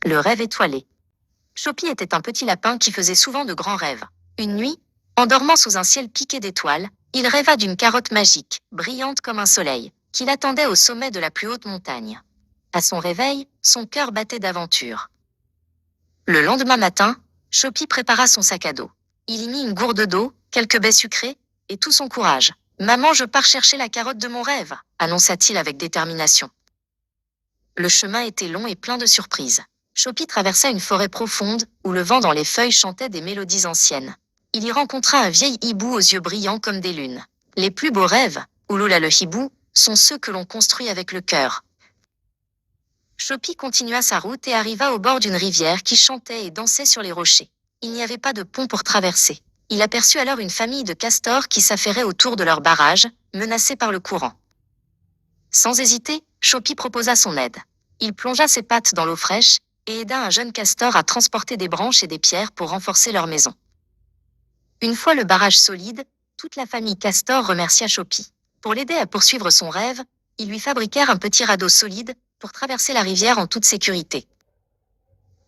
Le rêve étoilé. Chopi était un petit lapin qui faisait souvent de grands rêves. Une nuit, en dormant sous un ciel piqué d'étoiles, il rêva d'une carotte magique, brillante comme un soleil, qui l'attendait au sommet de la plus haute montagne. À son réveil, son cœur battait d'aventure. Le lendemain matin, Chopi prépara son sac à dos. Il y mit une gourde d'eau, quelques baies sucrées, et tout son courage. « Maman, je pars chercher la carotte de mon rêve !» annonça-t-il avec détermination. Le chemin était long et plein de surprises. Chopi traversa une forêt profonde, où le vent dans les feuilles chantait des mélodies anciennes. Il y rencontra un vieil hibou aux yeux brillants comme des lunes. Les plus beaux rêves, Ulula le hibou, sont ceux que l'on construit avec le cœur. Chopi continua sa route et arriva au bord d'une rivière qui chantait et dansait sur les rochers. Il n'y avait pas de pont pour traverser. Il aperçut alors une famille de castors qui s'affairait autour de leur barrage, menacés par le courant. Sans hésiter, Chopi proposa son aide. Il plongea ses pattes dans l'eau fraîche et aida un jeune castor à transporter des branches et des pierres pour renforcer leur maison. Une fois le barrage solide, toute la famille castor remercia Chopi. Pour l'aider à poursuivre son rêve, ils lui fabriquèrent un petit radeau solide pour traverser la rivière en toute sécurité.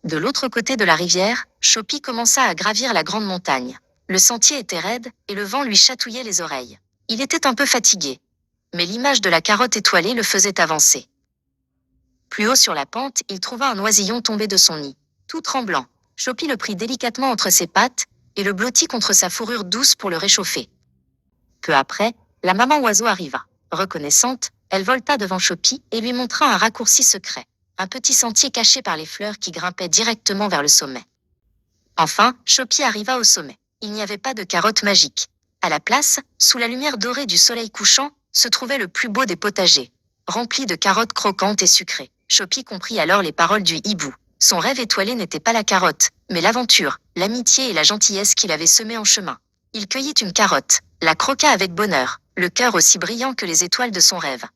De l'autre côté de la rivière, Chopi commença à gravir la grande montagne. Le sentier était raide et le vent lui chatouillait les oreilles. Il était un peu fatigué, mais l'image de la carotte étoilée le faisait avancer. Plus haut sur la pente, il trouva un oisillon tombé de son nid. Tout tremblant, Chopi le prit délicatement entre ses pattes et le blottit contre sa fourrure douce pour le réchauffer. Peu après, la maman oiseau arriva. Reconnaissante, elle volta devant Chopi et lui montra un raccourci secret, un petit sentier caché par les fleurs qui grimpaient directement vers le sommet. Enfin, Chopi arriva au sommet. Il n'y avait pas de carotte magique. À la place, sous la lumière dorée du soleil couchant, se trouvait le plus beau des potagers, rempli de carottes croquantes et sucrées. Chopi comprit alors les paroles du hibou. Son rêve étoilé n'était pas la carotte, mais l'aventure, l'amitié et la gentillesse qu'il avait semées en chemin. Il cueillit une carotte, la croqua avec bonheur, le cœur aussi brillant que les étoiles de son rêve.